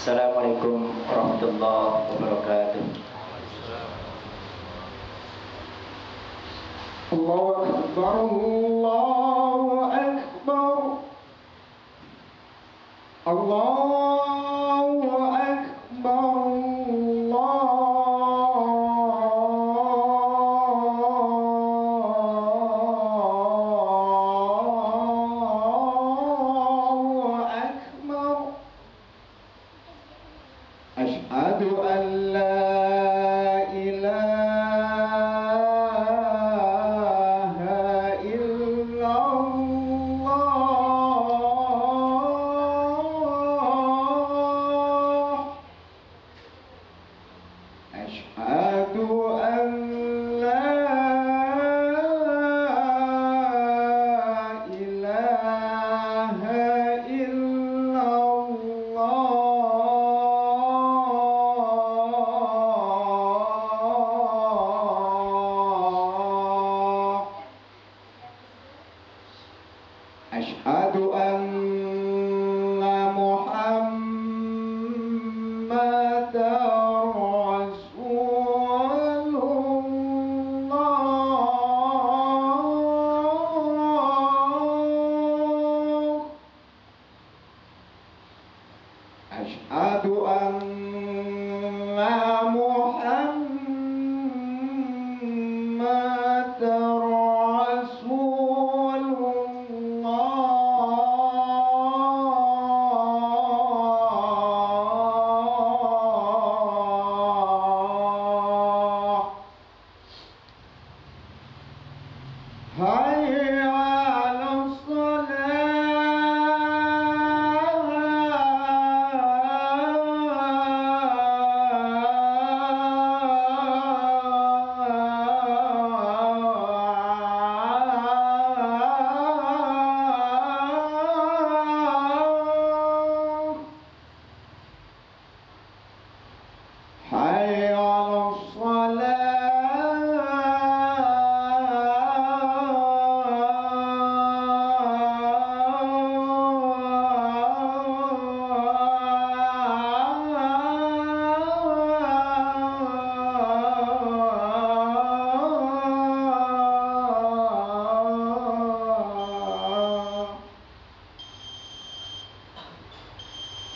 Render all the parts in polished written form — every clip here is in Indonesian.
Assalamualaikum warahmatullahi wabarakatuh. Allahu Akbar, Allahu Akbar, Allahu Akbar, Allahu Akbar. Asyhadu an la Asyhadu anna Muhammadar Rasulullah. Asyhadu anna Muhammadar Hayya 'alas salah. Hayya 'alas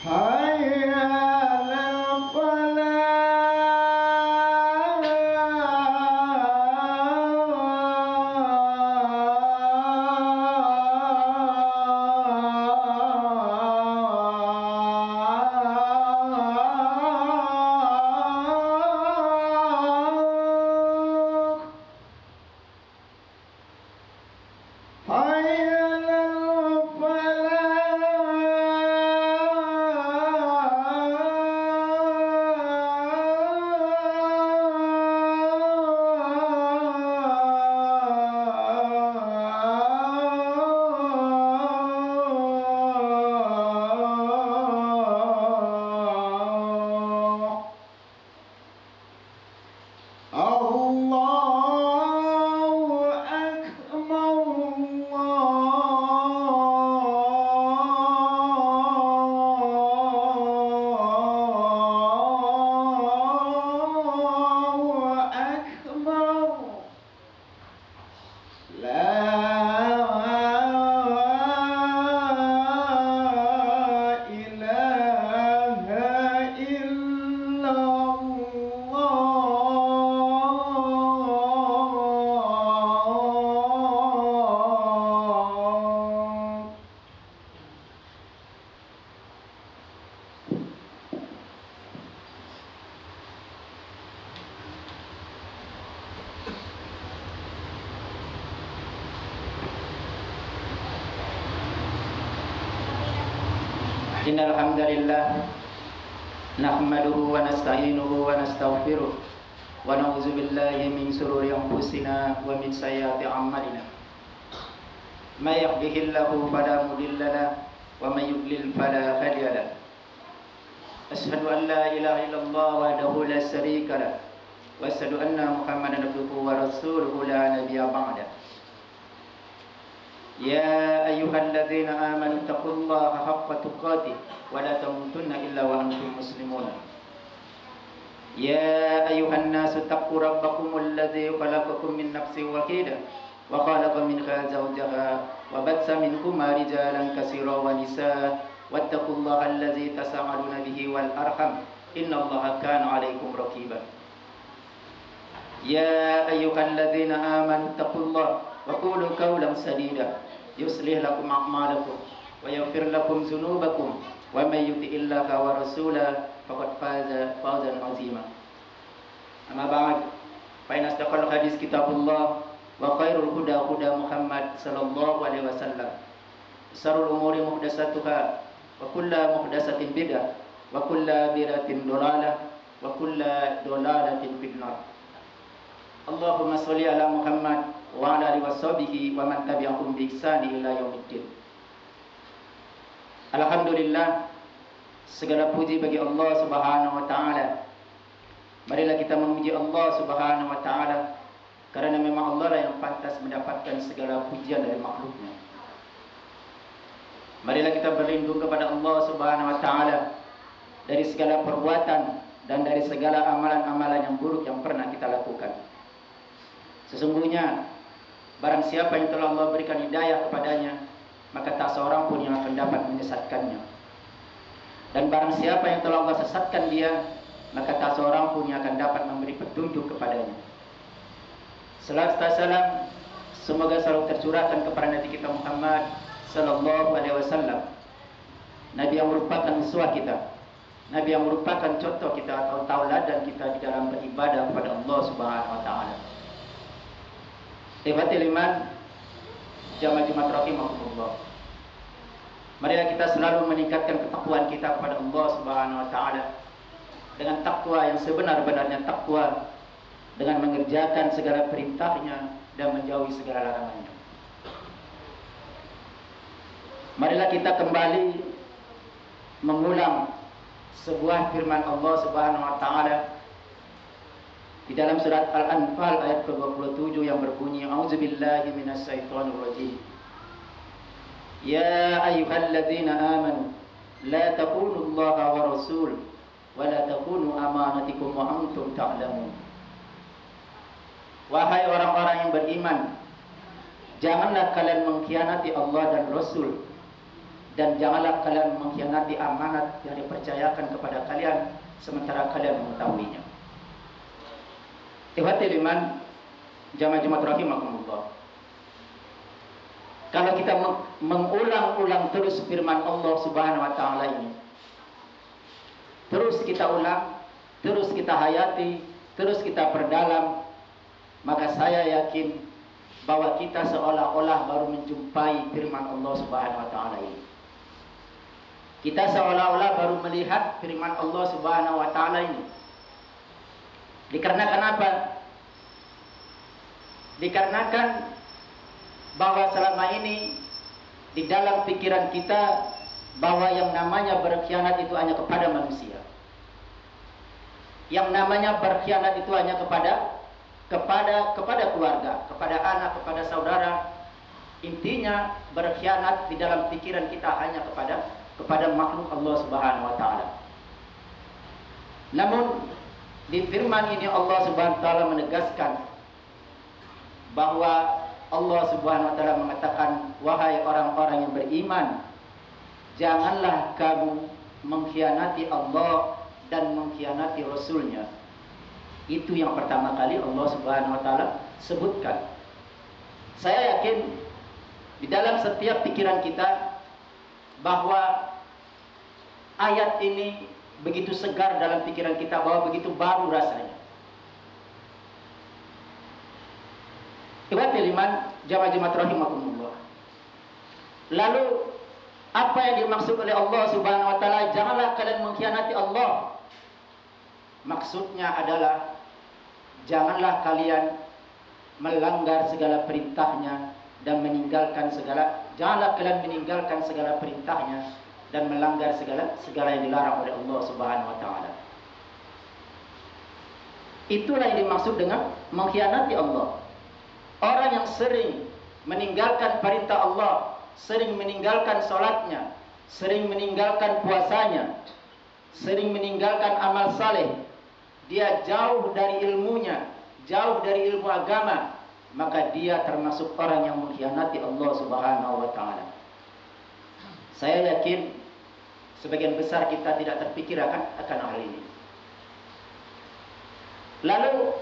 Hayya 'alal Allahu Akbar, Allahu Akbar. La ilaha illallah. Innal hamdalillah nahmaduhu wa nasta'inuhu wa nastaghfiruh wa na'udzu billahi min shururi anfusina wa min sayyiati a'malina. May yahdihillahu fala mudilla lahu wa may yudlil fala hadiya lahu. Asyhadu an la ilaha illallah wahdahu la syarika lahu wa asyhadu anna Muhammadan abduhu wa rasuluhu la nabiyya ba'da. Ya ayyuhalladzina amanu taqullaha wattaqullaha haqqa tuqatih wa la tamutunna illa wa antum muslimun. Ya ayuhan nasu taqu rabbakum alladzi khalaqakum min nafsin wahidah wa khalaqa minha zawjaha wa batsa minhuma rijalan katsiran wa nisaa wattaqullaha alladzi tasaaluna bihi wal arham innallaha kana 'alaikum raqiba. Ya ayyuhalladzina amanu taqullaha wa qulu qawlan sadida yuslih lakum a'malakum wa yaghfir lakum dzunubakum wa may yuti'illaha wa rasulahu faqad faza fawzan 'azima. Amma ba'd, fa inna asdaqal hadis kitabullah wa khairul huda huda Muhammad sallallahu alaihi wasallam. Syarrul umuri muhdatsatuha wa kullu muhdatsatin bid'ah wa kullu bid'atin dhalalah wa kullu dhalalatin finnar. Allahumma sholli ala Muhammad wa ala alihi washabihi wa man tabi'ahum bi ihsani ila yaumiddin. Alhamdulillah, segala puji bagi Allah Subhanahu wa taala. Marilah kita memuji Allah Subhanahu wa taala karena memang Allah lah yang pantas mendapatkan segala pujian dari makhluknya. Marilah kita berlindung kepada Allah Subhanahu wa taala dari segala perbuatan dan dari segala amalan-amalan yang buruk yang pernah kita lakukan. Sesungguhnya barang siapa yang telah Allah berikan hidayah kepadanya, maka tak seorang pun yang akan dapat menyesatkannya. Dan barang siapa yang telah Allah sesatkan dia, maka tak seorang pun yang akan dapat memberi petunjuk kepadanya. Salawat dan salam semoga selalu tercurahkan kepada Nabi kita Muhammad sallallahu alaihi wasallam, Nabi yang merupakan uswah kita, Nabi yang merupakan contoh kita atau tauladan kita di dalam beribadah kepada Allah Subhanahu wa taala. Ikhwatul iman, jamaah Jumat rahimakumullah. Marilah kita selalu meningkatkan ketakwaan kita kepada Allah Subhanahu wa taala dengan takwa yang sebenar-benarnya takwa, dengan mengerjakan segala perintahnya dan menjauhi segala larangannya. Marilah kita kembali mengulang sebuah firman Allah Subhanahu wa taala di dalam surat Al-Anfal ayat ke-27 yang berbunyi, A'udzubillahi minasyaitonir rajim. Ya ayyuhalladzina amanu la takunu Allaha wa rasul wa la takunu amanatikum wa antum ta'lamun. Wahai orang-orang yang beriman, janganlah kalian mengkhianati Allah dan Rasul, dan janganlah kalian mengkhianati amanat yang dipercayakan kepada kalian sementara kalian mengetahuinya. Ikhwatul iman, jamaah Jumat rahimakumullah. Kalau kita mengulang-ulang terus firman Allah Subhanahu wa taala ini, terus kita ulang, terus kita hayati, terus kita perdalam, maka saya yakin bahwa kita seolah-olah baru menjumpai firman Allah Subhanahu wa taala ini. Kita seolah-olah baru melihat firman Allah Subhanahu wa taala ini. Dikarenakan apa? Dikarenakan bahwa selama ini di dalam pikiran kita bahwa yang namanya berkhianat itu hanya kepada manusia. Yang namanya berkhianat itu hanya kepada keluarga, kepada anak, kepada saudara. Intinya berkhianat di dalam pikiran kita hanya kepada makhluk Allah Subhanahu wa taala. Namun di firman ini Allah Subhanahu wa taala menegaskan bahwa Allah Subhanahu wa taala mengatakan, wahai orang-orang yang beriman, janganlah kamu mengkhianati Allah dan mengkhianati Rasulnya. Itu yang pertama kali Allah Subhanahu wa taala sebutkan. Saya yakin di dalam setiap pikiran kita bahwa ayat ini begitu segar dalam pikiran kita, bahwa begitu baru rasanya. Ikhwatul iman, jamaah Jumat rahimakumullah. Lalu apa yang dimaksud oleh Allah Subhanahu wa taala, janganlah kalian mengkhianati Allah? Maksudnya adalah janganlah kalian melanggar segala perintahnya dan janganlah kalian meninggalkan segala perintahnya dan melanggar segala yang dilarang oleh Allah Subhanahu wa taala. Itulah yang dimaksud dengan mengkhianati Allah. Orang yang sering meninggalkan perintah Allah, sering meninggalkan sholatnya, sering meninggalkan puasanya, sering meninggalkan amal saleh, dia jauh dari ilmunya, jauh dari ilmu agama, maka dia termasuk orang yang mengkhianati Allah Subhanahu wa taala. Saya yakin sebagian besar kita tidak terpikir akan hal ini. Lalu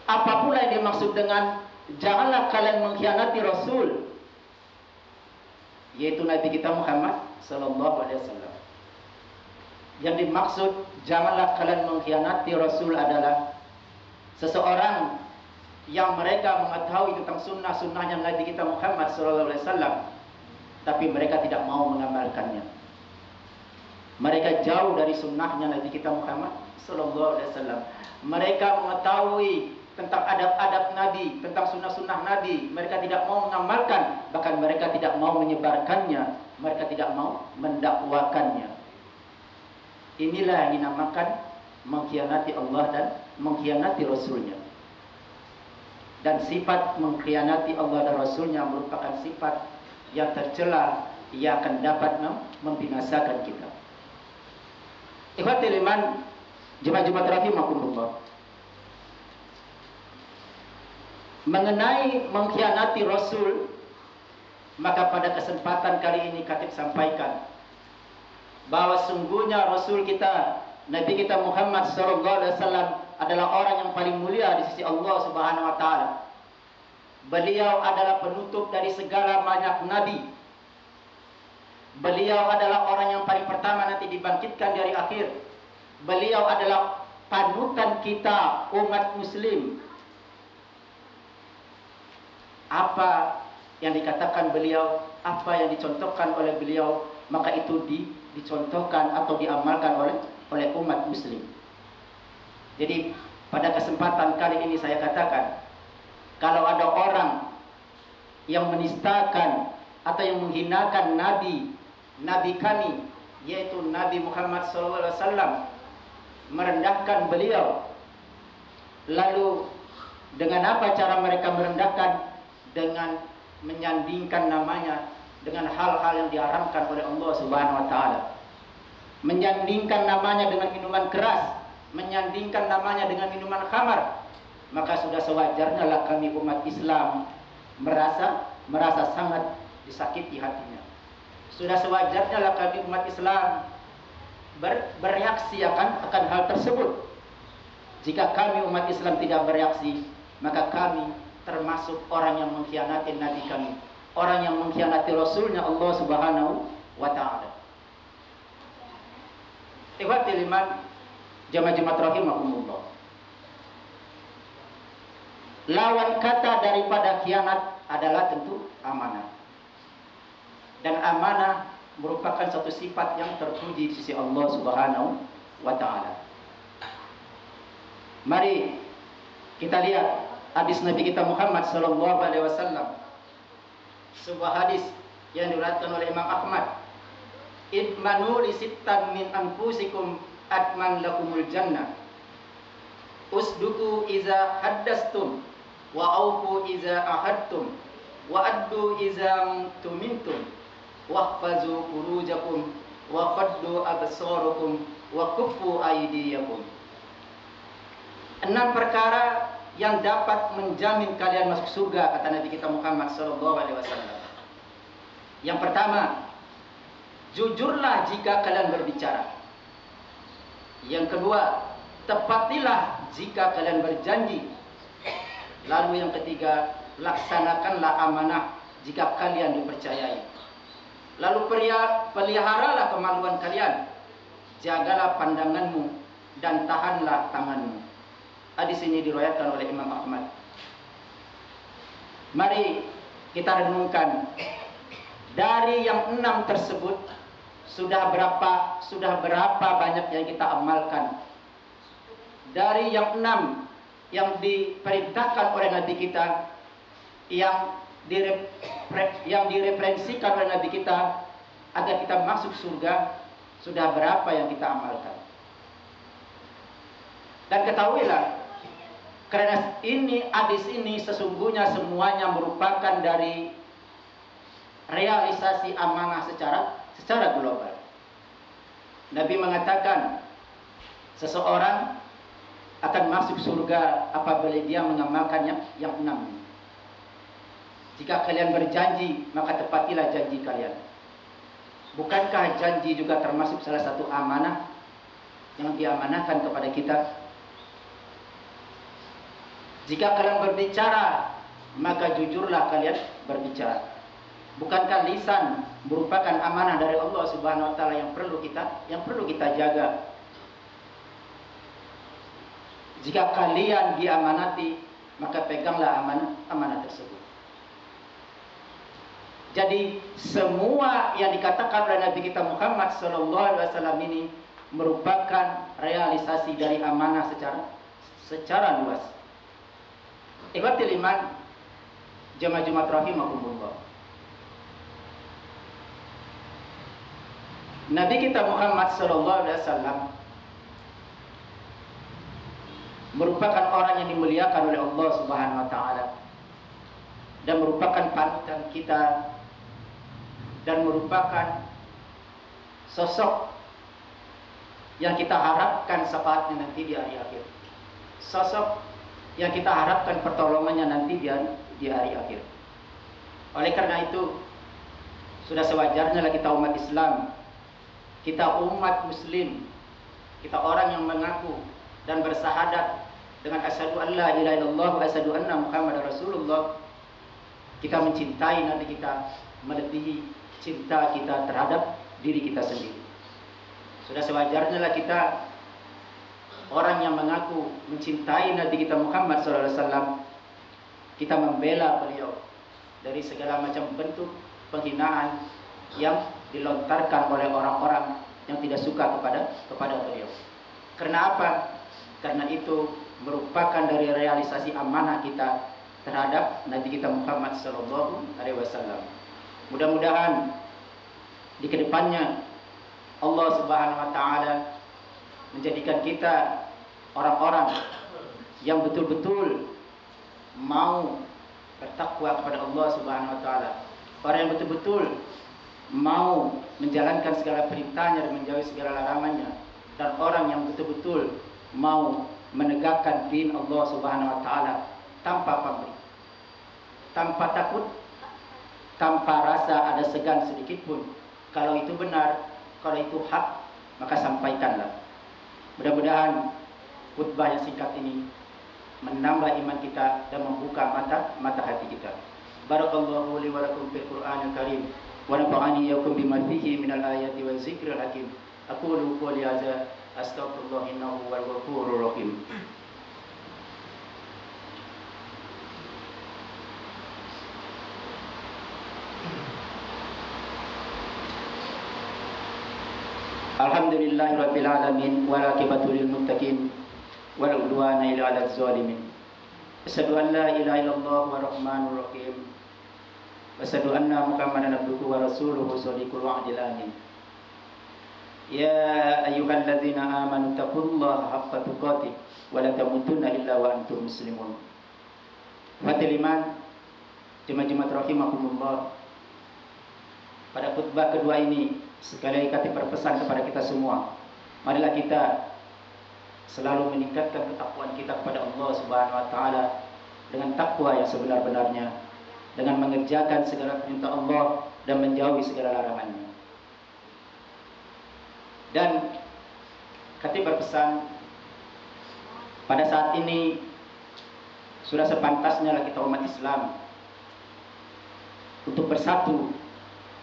apa pula yang dimaksud dengan janganlah kalian mengkhianati Rasul, yaitu Nabi kita Muhammad sallallahu alaihi wasallam. Yang dimaksud janganlah kalian mengkhianati Rasul adalah seseorang yang mereka mengetahui tentang sunnah-sunnahnya Nabi kita Muhammad sallallahu alaihi wasallam, tapi mereka tidak mau mengamalkannya. Mereka jauh dari sunnahnya Nabi kita Muhammad sallallahu alaihi wasallam. Mereka mengetahui tentang adab-adab Nabi, tentang sunnah-sunnah Nabi, mereka tidak mau mengamalkan, bahkan mereka tidak mau menyebarkannya, mereka tidak mau mendakwakannya. Inilah yang dinamakan mengkhianati Allah dan mengkhianati Rasulnya. Dan sifat mengkhianati Allah dan Rasulnya merupakan sifat yang tercela, yang akan dapat membinasakan kita. Ikhwatul iman, jemaah-jemaah rahimakumullah. Mengenai mengkhianati Rasul, maka pada kesempatan kali ini Khatib sampaikan bahwa sungguhnya Rasul kita, Nabi kita Muhammad SAW adalah orang yang paling mulia di sisi Allah Subhanahu wa taala. Beliau adalah penutup dari segala banyak nabi. Beliau adalah orang yang paling pertama nanti dibangkitkan dari akhir. Beliau adalah panutan kita umat muslim. Apa yang dikatakan beliau, apa yang dicontohkan oleh beliau, maka itu dicontohkan atau diamalkan oleh umat muslim. Jadi pada kesempatan kali ini saya katakan, kalau ada orang yang menistakan atau yang menghinakan Nabi kami, yaitu Nabi Muhammad SAW, merendahkan beliau, lalu dengan apa cara mereka merendahkan? Dengan menyandingkan namanya dengan hal-hal yang diharamkan oleh Allah Subhanahu wa taala. Menyandingkan namanya dengan minuman keras, menyandingkan namanya dengan minuman khamar, maka sudah sewajarnya lah kami umat Islam merasa sangat disakiti hatinya. Sudah sewajarnya lah kami umat Islam bereaksi akan hal tersebut. Jika kami umat Islam tidak bereaksi, maka kami termasuk orang yang mengkhianati Nabi kami, orang yang mengkhianati Rasulnya Allah Subhanahu wa ta'ala. Ikhwatul iman, jamaah-jamaah rahimakumullah. Lawan kata daripada khianat adalah tentu amanah. Dan amanah merupakan satu sifat yang terpuji di sisi Allah Subhanahu wa ta'ala. Mari kita lihat hadis Nabi kita Muhammad sallallahu alaihi wasallam. Sebuah hadis yang diriwayatkan oleh Imam Ahmad. Idmanu li sittan min anfusikum atman lakumul jannah. Usduku iza haddastum wa aufu iza ahadtum wa addu iza tumintum wahfazu furujakum wa faddu absarakum wa kuffu aydiyakum. 6 perkara yang dapat menjamin kalian masuk surga, kata Nabi kita Muhammad SAW. Yang pertama, jujurlah jika kalian berbicara. Yang kedua, tepatilah jika kalian berjanji. Lalu yang ketiga, laksanakanlah amanah jika kalian dipercayai. Lalu peliharalah kemaluan kalian, jagalah pandanganmu dan tahanlah tanganmu. Hadis ini diriwayatkan oleh Imam Ahmad. Mari kita renungkan, dari yang 6 tersebut sudah berapa banyak yang kita amalkan? Dari yang 6 yang diperintahkan oleh Nabi kita, yang direferensikan oleh Nabi kita agar kita masuk surga, sudah berapa yang kita amalkan? Dan ketahuilah, karena hadis ini sesungguhnya semuanya merupakan dari realisasi amanah secara global. Nabi mengatakan seseorang akan masuk surga apabila dia mengamalkan yang 6. Jika kalian berjanji, maka tepatilah janji kalian. Bukankah janji juga termasuk salah satu amanah yang diamanahkan kepada kita? Jika kalian berbicara, maka jujurlah kalian berbicara. Bukankah lisan merupakan amanah dari Allah Subhanahu wa taala yang perlu kita jaga? Jika kalian diamanati, maka peganglah amanah tersebut. Jadi semua yang dikatakan oleh Nabi kita Muhammad SAW ini merupakan realisasi dari amanah secara luas. Ikhwatul iman, jemaah Jumat rahimakumullah. Nabi kita Muhammad SAW merupakan orang yang dimuliakan oleh Allah Subhanahu wa taala dan merupakan panutan kita dan merupakan sosok yang kita harapkan syafaatnya nanti di hari akhir. Sosok yang kita harapkan pertolongannya nanti di hari akhir. Oleh karena itu, sudah sewajarnya kita umat Islam, kita umat muslim, kita orang yang mengaku dan bersahadat dengan asyhadu an la ilaha illallah wa asyhadu anna muhammadar rasulullah, kita mencintai Nabi kita melebihi cinta kita terhadap diri kita sendiri. Sudah sewajarnya kita orang yang mengaku mencintai Nabi kita Muhammad SAW, kita membela beliau dari segala macam bentuk penghinaan yang dilontarkan oleh orang-orang yang tidak suka kepada beliau. Karena apa? Karena itu merupakan dari realisasi amanah kita terhadap Nabi kita Muhammad SAW. Mudah-mudahan di kedepannya Allah Subhanahu wa taala menjadikan kita orang-orang yang betul-betul mau bertakwa kepada Allah Subhanahu wa taala. Orang yang betul-betul mau menjalankan segala perintahnya dan menjauhi segala larangannya, dan orang yang betul-betul mau menegakkan din Allah Subhanahu wa taala tanpa pamrih, tanpa takut, tanpa rasa ada segan sedikit pun. Kalau itu benar, kalau itu hak, maka sampaikanlah. Mudah-mudahan khutbah yang singkat ini menambah iman kita dan membuka mata hati kita. Barakallahu li wa lakum fil Qur'anil Karim wa nafa'ani yakum bima fihi minal ayati wa zikril hakim. Aqulu qouli hadza astaghfirullah innahu wal ghafurur rahim. Alhamdulillahirabbil alamin wal aqibatu lil muttaqin wala udwana illa 'alal zalimin. Asyhadu an la ilaha illallah wa rahmanur rahim. Asyhadu anna Muhammadan abduhu wa rasuluhu shadiqul wa'dil amin. Ya ayyuhalladzina amanu taqullaha haqqa tuqatih wa la tamutunna illa wa antum muslimun. Fatil iman, jemaah rahimakumullah. Pada khutbah kedua ini sekali lagi kami berpesan kepada kita semua, marilah kita selalu meningkatkan ketakwaan kita kepada Allah Subhanahu wa taala dengan takwa yang sebenar-benarnya, dengan mengerjakan segala perintah Allah dan menjauhi segala larangannya. Dan kami berpesan, pada saat ini sudah sepantasnya kita umat Islam untuk bersatu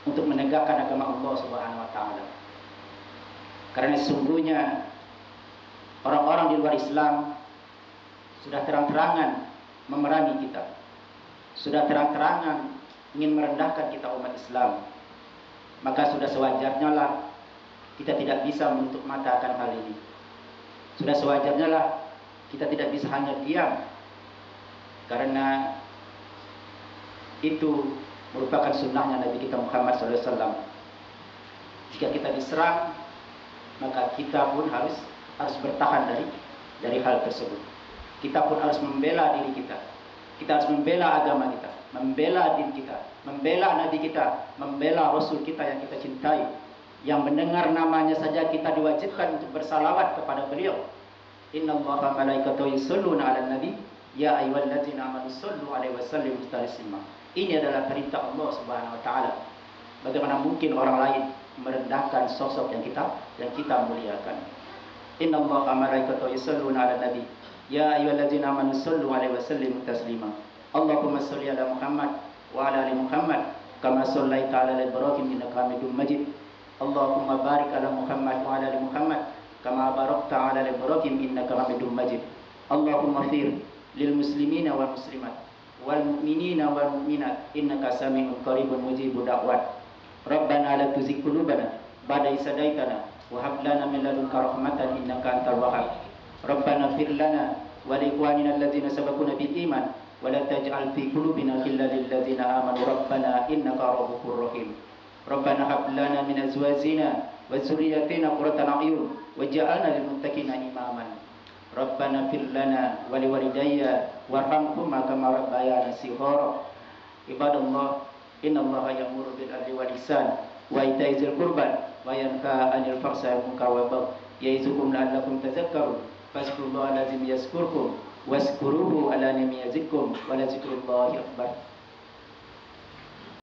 untuk menegakkan agama Allah Subhanahu wa taala. Karena sesungguhnya orang-orang di luar Islam sudah terang-terangan memerangi kita. Sudah terang-terangan ingin merendahkan kita umat Islam. Maka sudah sewajarnya lah kita tidak bisa menutup mata akan hal ini. Sudah sewajarnya lah kita tidak bisa hanya diam. Karena itu merupakan sunnahnya Nabi kita Muhammad SAW. Jika kita diserang, maka kita pun harus bertahan dari hal tersebut. Kita pun harus membela diri kita. Kita harus membela agama kita, membela din kita, membela Nabi kita, membela Rasul kita yang kita cintai. yang mendengar namanya saja kita diwajibkan untuk bersalawat kepada beliau. Innallaha malaikatahu yusholluna 'alan nabi ya ayyuhalladzina amanu shollu 'alaihi wa sallimu taslima. Ini adalah perintah Allah Subhanahu wa taala. Bagaimana mungkin orang lain merendahkan sosok yang kita muliakan? Innallaha malaikatahu yusholluna 'alan nabi ya ayyuhalladzina amanu shollu 'alaihi wa sallimu taslima. Allahumma sholli 'ala Muhammad wa 'ala ali Muhammad kama shallaita 'ala Ibrahim innaka Hamidum Majid. Allahumma barik 'ala Muhammad wa 'ala ali Muhammad kama barakta 'ala Ibrahim innaka Hamidum Majid. Allahumma fir lil muslimina wal muslimat wal mu'minina wal mu'minat innaka sami'un qaribun mujibud da'wat. Rabbana la tuzigh qulubana ba'da idh hadaitana wa hab lana min ladunka rahmatan innaka antal wahhab. Rabbana fir lana wa li ikhwanina alladzina sabaquna bil iman wa la taj'al fi qulubina ghillan lil ladzina amanu rabbana innaka ra'ufur rahim. Rabbana hab lana min azwajina wa dzurriyyatina qurrata a'yun waj'alna lil muttaqina imaman. Rabbana fir lana wa li walidayya warhamhuma kama rabbayana shighara. Ibadallah, innallaha ya'muru bil 'adli wal ihsan wa ita'i dzil qurba wa yanha 'anil fahsya'i wal munkari wal baghi ya'izukum la'allakum tadhakkarun. Fazkurullaha allazim yazkurkum wazkuruhu ala ni'mi yazidkum wa la zikrullahi akbar.